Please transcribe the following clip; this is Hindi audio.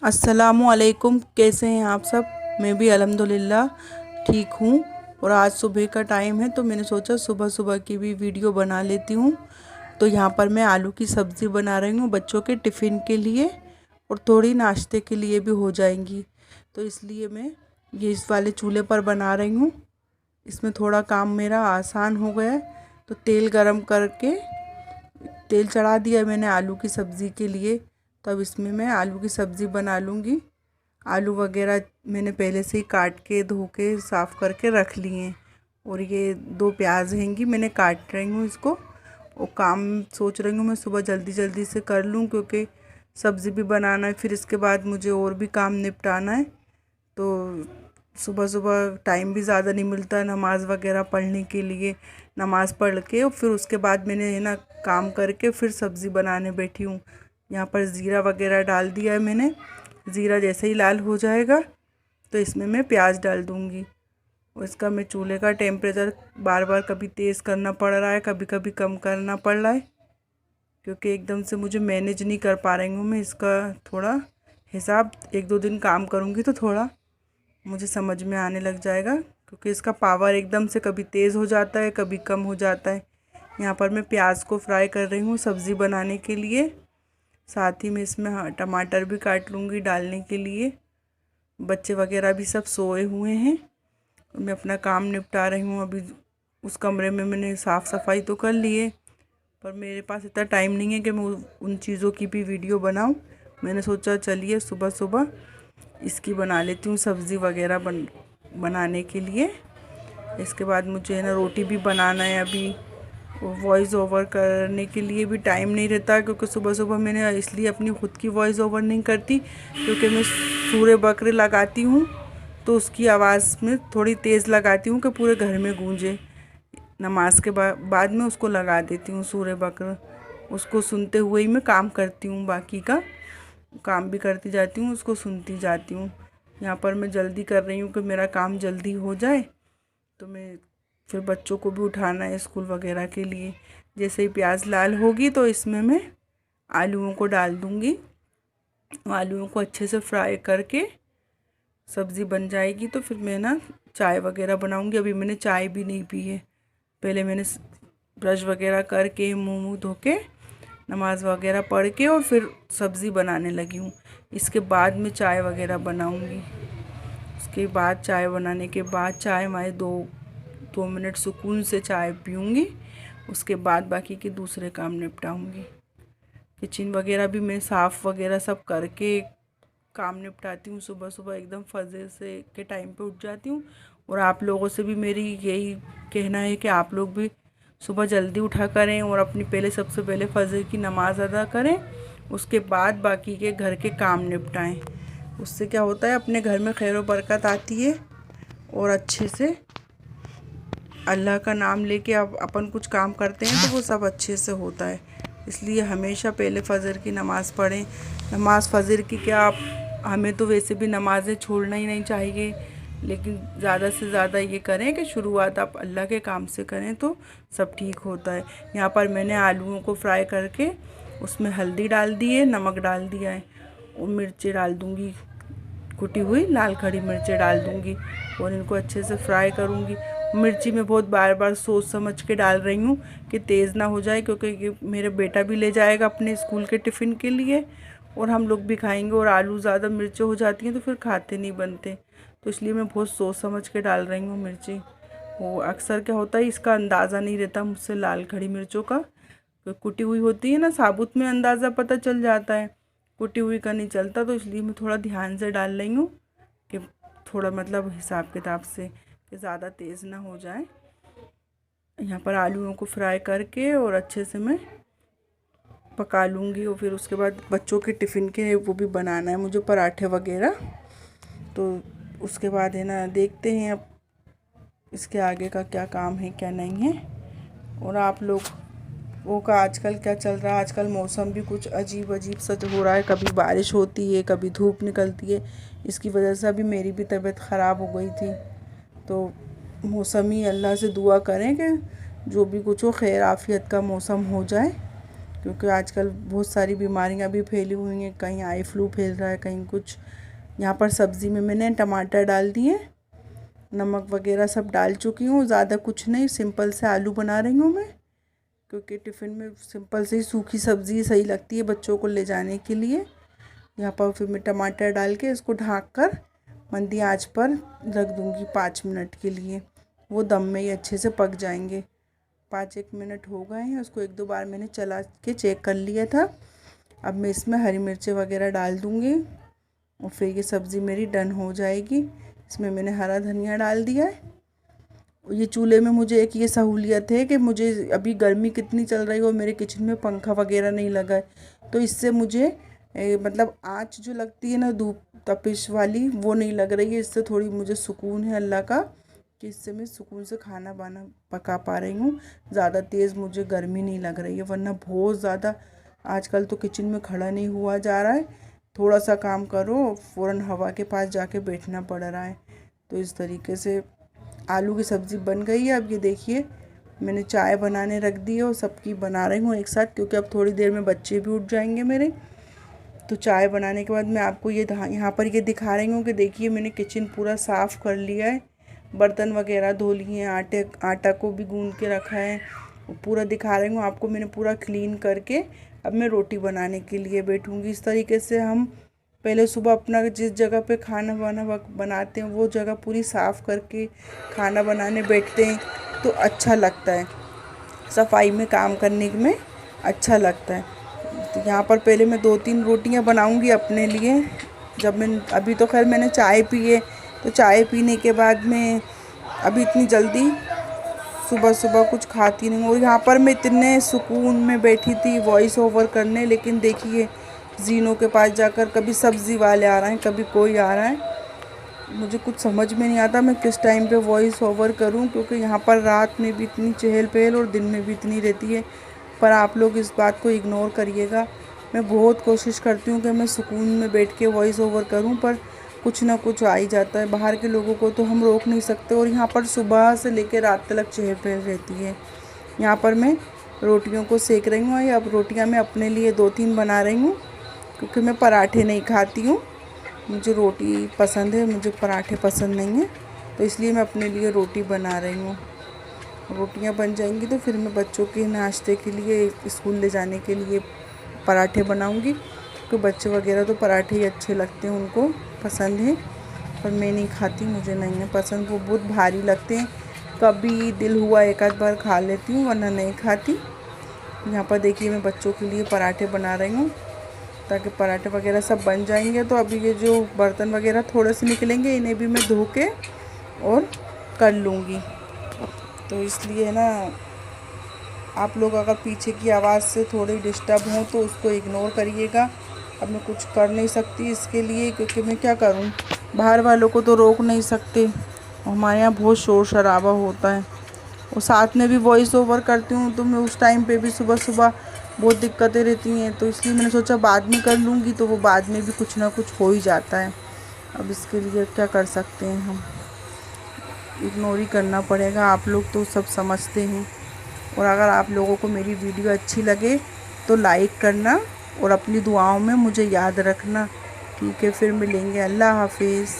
अस्सलामुअलैकुम। कैसे हैं आप सब? मैं भी अल्हम्दुलिल्लाह ठीक हूँ। और आज सुबह का टाइम है तो मैंने सोचा सुबह सुबह की भी वीडियो बना लेती हूँ। तो यहाँ पर मैं आलू की सब्ज़ी बना रही हूँ बच्चों के टिफ़िन के लिए, और थोड़ी नाश्ते के लिए भी हो जाएंगी। तो इसलिए मैं ये इस वाले चूल्हे पर बना रही हूँ। इसमें थोड़ा काम मेरा आसान हो गया है। तो तेल गरम करके तेल चढ़ा दिया मैंने आलू की सब्ज़ी के लिए। तब इसमें मैं आलू की सब्ज़ी बना लूँगी। आलू वगैरह मैंने पहले से ही काट के धो के साफ़ करके रख लिए हैं। और ये 2 प्याज हैंगी, मैंने काट रही हूँ इसको। और काम सोच रही हूँ मैं सुबह जल्दी जल्दी से कर लूँ, क्योंकि सब्ज़ी भी बनाना है, फिर इसके बाद मुझे और भी काम निपटाना है। तो सुबह सुबह टाइम भी ज़्यादा नहीं मिलता है नमाज़ वगैरह पढ़ने के लिए। नमाज़ पढ़ के और फिर उसके बाद मैंने है ना काम करके फिर सब्ज़ी बनाने बैठी हूँ। यहाँ पर ज़ीरा वगैरह डाल दिया है मैंने। ज़ीरा जैसे ही लाल हो जाएगा तो इसमें मैं प्याज डाल दूँगी। और इसका मैं चूल्हे का टेम्परेचर बार बार कभी तेज़ करना पड़ रहा है, कभी कभी कम करना पड़ रहा है, क्योंकि एकदम से मुझे मैनेज नहीं कर पा रही हूँ मैं इसका थोड़ा हिसाब। 1-2 दिन काम करूँगी तो थोड़ा मुझे समझ में आने लग जाएगा, क्योंकि इसका पावर एकदम से कभी तेज़ हो जाता है कभी कम हो जाता है। यहाँ पर मैं प्याज को फ्राई कर रही हूँ सब्ज़ी बनाने के लिए। साथ ही में इसमें टमाटर भी काट लूँगी डालने के लिए। बच्चे वगैरह भी सब सोए हुए हैं। मैं अपना काम निपटा रही हूँ। अभी उस कमरे में मैंने साफ़ सफाई तो कर ली है, पर मेरे पास इतना टाइम नहीं है कि मैं उन चीज़ों की भी वीडियो बनाऊँ। मैंने सोचा चलिए सुबह सुबह इसकी बना लेती हूँ सब्ज़ी वगैरह बनाने के लिए। इसके बाद मुझे है ना रोटी भी बनाना है। अभी वॉइस ओवर करने के लिए भी टाइम नहीं रहता, क्योंकि सुबह सुबह मैंने इसलिए अपनी ख़ुद की वॉइस ओवर नहीं करती, क्योंकि मैं सूरे बकरे लगाती हूँ तो उसकी आवाज़ में थोड़ी तेज़ लगाती हूँ कि पूरे घर में गूंजे। नमाज के बाद में उसको लगा देती हूँ सूरे बकरा। उसको सुनते हुए ही मैं काम करती हूँ, बाकी का काम भी करती जाती हूँ, उसको सुनती जाती हूँ। यहाँ पर मैं जल्दी कर रही हूँ कि मेरा काम जल्दी हो जाए। तो मैं फिर बच्चों को भी उठाना है स्कूल वगैरह के लिए। जैसे ही प्याज लाल होगी तो इसमें मैं आलूओं को डाल दूँगी। आलूओं को अच्छे से फ्राई करके सब्ज़ी बन जाएगी तो फिर मैं ना चाय वगैरह बनाऊँगी। अभी मैंने चाय भी नहीं पी है। पहले मैंने ब्रश वगैरह करके मुँह धो के नमाज़ वगैरह पढ़ के और फिर सब्ज़ी बनाने लगी हूँ। इसके बाद मैं चाय वगैरह बनाऊँगी। उसके बाद चाय बनाने के बाद चाय हमारे 2 मिनट सुकून से चाय पीऊँगी। उसके बाद बाकी के दूसरे काम निपटाऊँगी। किचन वगैरह भी मैं साफ़ वगैरह सब करके काम निपटाती हूँ। सुबह सुबह एकदम फजर से के टाइम पे उठ जाती हूँ। और आप लोगों से भी मेरी यही कहना है कि आप लोग भी सुबह जल्दी उठा करें और अपनी सबसे पहले फजर की नमाज़ अदा करें। उसके बाद बाकी के घर के काम निपटाएं। उससे क्या होता है, अपने घर में खैर व बरकत आती है और अच्छे से अल्लाह का नाम लेके अपन कुछ काम करते हैं तो वो सब अच्छे से होता है। इसलिए हमेशा पहले फ़जर की नमाज़ पढ़ें। नमाज़ फ़जर की क्या, आप हमें तो वैसे भी नमाज़ें छोड़ना ही नहीं चाहिए, लेकिन ज़्यादा से ज़्यादा ये करें कि शुरुआत आप अल्लाह के काम से करें तो सब ठीक होता है। यहाँ पर मैंने आलूओं को फ्राई करके उसमें हल्दी डाल दी है, नमक डाल दिया है, और मिर्चें डाल दूँगी, कुटी हुई लाल खड़ी मिर्चें डाल दूँगी और इनको अच्छे से फ्राई करूँगी। मिर्ची मैं बहुत बार बार सोच समझ के डाल रही हूँ कि तेज़ ना हो जाए, क्योंकि ये मेरे बेटा भी ले जाएगा अपने स्कूल के टिफ़िन के लिए और हम लोग भी खाएंगे। और आलू ज़्यादा मिर्चें हो जाती हैं तो फिर खाते नहीं बनते, तो इसलिए मैं बहुत सोच समझ के डाल रही हूँ मिर्ची। वो अक्सर क्या होता है, इसका अंदाज़ा नहीं रहता मुझसे लाल खड़ी मिर्चों का। तो कुटी हुई होती है ना, साबुत में अंदाज़ा पता चल जाता है, कुटी हुई का नहीं चलता। तो इसलिए मैं थोड़ा ध्यान से डाल रही हूँ कि थोड़ा मतलब हिसाब किताब से, कि ज़्यादा तेज़ ना हो जाए। यहाँ पर आलूओं को फ्राई करके और अच्छे से मैं पका लूँगी। और फिर उसके बाद बच्चों के टिफ़िन के वो भी बनाना है मुझे, पराठे वगैरह। तो उसके बाद है ना देखते हैं अब इसके आगे का क्या काम है क्या नहीं है। और आप लोगों का आजकल क्या चल रहा है? आजकल मौसम भी कुछ अजीब अजीब सा हो रहा है, कभी बारिश होती है कभी धूप निकलती है। इसकी वजह से अभी मेरी भी तबीयत ख़राब हो गई थी। तो मौसमी अल्लाह से दुआ करें कि जो भी कुछ हो खैर आफ़ियत का मौसम हो जाए, क्योंकि आजकल बहुत सारी बीमारियां भी फैली हुई हैं, कहीं आई फ्लू फैल रहा है, कहीं कुछ। यहाँ पर सब्ज़ी में मैंने टमाटर डाल दिए, नमक वगैरह सब डाल चुकी हूँ। ज़्यादा कुछ नहीं, सिंपल से आलू बना रही हूँ मैं, क्योंकि टिफ़िन में सिंपल से ही सूखी सब्ज़ी सही लगती है बच्चों को ले जाने के लिए। यहाँ पर फिर मैं टमाटर डाल के इसको ढक कर मंदी आंच पर रख दूँगी 5 मिनट के लिए। वो दम में ही अच्छे से पक जाएंगे। 5-1 मिनट हो गए हैं, उसको 1-2 बार मैंने चला के चेक कर लिया था। अब मैं इसमें हरी मिर्चें वगैरह डाल दूँगी और फिर ये सब्ज़ी मेरी डन हो जाएगी। इसमें मैंने हरा धनिया डाल दिया है। ये चूल्हे में मुझे एक ये सहूलियत है कि मुझे अभी गर्मी कितनी चल रही है और मेरे किचन में पंखा वगैरह नहीं लगा है, तो इससे मुझे मतलब आँच जो लगती है ना धूप तपिश वाली, वो नहीं लग रही है। इससे थोड़ी मुझे सुकून है अल्लाह का कि इससे मैं सुकून से खाना बाना पका पा रही हूँ। ज़्यादा तेज़ मुझे गर्मी नहीं लग रही है, वरना बहुत ज़्यादा आजकल तो किचन में खड़ा नहीं हुआ जा रहा है। थोड़ा सा काम करो फ़ौरन हवा के पास जाके बैठना पड़ रहा है। तो इस तरीके से आलू की सब्ज़ी बन गई है। अब ये देखिए मैंने चाय बनाने रख दी है और सबकी बना रही हूँ एक साथ, क्योंकि अब थोड़ी देर में बच्चे भी उठ जाएंगे मेरे। तो चाय बनाने के बाद मैं आपको ये यहाँ पर ये दिखा रही हूँ कि देखिए मैंने किचन पूरा साफ़ कर लिया है, बर्तन वगैरह धो लिए हैं, आटा को भी गूंद के रखा है, पूरा दिखा रही हूँ आपको मैंने पूरा क्लीन करके। अब मैं रोटी बनाने के लिए बैठूँगी। इस तरीके से हम पहले सुबह अपना जिस जगह पे खाना वाना बनाते हैं वो जगह पूरी साफ़ करके खाना बनाने बैठते हैं तो अच्छा लगता है, सफाई में काम करने में अच्छा लगता है। तो यहाँ पर पहले मैं 2-3 रोटियाँ बनाऊँगी अपने लिए। जब मैं अभी तो खैर मैंने चाय पी है, तो चाय पीने के बाद में अभी इतनी जल्दी सुबह सुबह कुछ खाती नहीं हूँ। और यहाँ पर मैं इतने सुकून में बैठी थी वॉइस ओवर करने, लेकिन देखिए जीनों के पास जाकर कभी सब्ज़ी वाले आ रहे हैं, कभी कोई आ रहा है। मुझे कुछ समझ में नहीं आता मैं किस टाइम पे वॉइस ओवर करूं, क्योंकि यहाँ पर रात में भी इतनी चहल पहल और दिन में भी इतनी रहती है। पर आप लोग इस बात को इग्नोर करिएगा। मैं बहुत कोशिश करती हूँ कि मैं सुकून में बैठ के वॉइस ओवर करूँ, पर कुछ ना कुछ आ ही जाता है। बाहर के लोगों को तो हम रोक नहीं सकते, और यहाँ पर सुबह से लेकर रात तक चहल पहल रहती है। यहाँ पर मैं रोटियों को सेक रही हूँ। अब रोटियाँ मैं अपने लिए 2-3 बना रही हूँ, क्योंकि मैं पराठे नहीं खाती हूँ। मुझे रोटी पसंद है, मुझे पराठे पसंद नहीं है, तो इसलिए मैं अपने लिए रोटी बना रही हूँ। रोटियाँ बन जाएंगी तो फिर मैं बच्चों के नाश्ते के लिए स्कूल ले जाने के लिए पराठे बनाऊँगी, क्योंकि बच्चे वगैरह तो पराठे ही अच्छे लगते हैं, उनको पसंद है। पर मैं नहीं खाती, मुझे नहीं है पसंद, वो बहुत भारी लगते हैं। कभी दिल हुआ एक आध बार खा लेती हूँ, वरना नहीं खाती। यहाँ पर देखिए मैं बच्चों के लिए पराठे बना रही हूँ, ताकि पराठे वगैरह सब बन जाएंगे। तो अभी ये जो बर्तन वगैरह थोड़े से निकलेंगे, इन्हें भी मैं धो के और कर लूँगी। तो इसलिए ना आप लोग अगर पीछे की आवाज़ से थोड़ी डिस्टर्ब हों तो उसको इग्नोर करिएगा। अब मैं कुछ कर नहीं सकती इसके लिए, क्योंकि मैं क्या करूं, बाहर वालों को तो रोक नहीं सकते। हमारे यहाँ बहुत शोर शराबा होता है, और साथ में भी वॉइस ओवर करती हूँ तो मैं उस टाइम पे भी सुबह सुबह बहुत दिक्कतें रहती हैं। तो इसलिए मैंने सोचा बाद में कर लूँगी, तो वो बाद में भी कुछ ना कुछ हो ही जाता है। अब इसके लिए क्या कर सकते हैं, हम इग्नोर ही करना पड़ेगा। आप लोग तो सब समझते हैं। और अगर आप लोगों को मेरी वीडियो अच्छी लगे तो लाइक करना और अपनी दुआओं में मुझे याद रखना। ठीक है, फिर मिलेंगे। अल्लाह हाफिज़।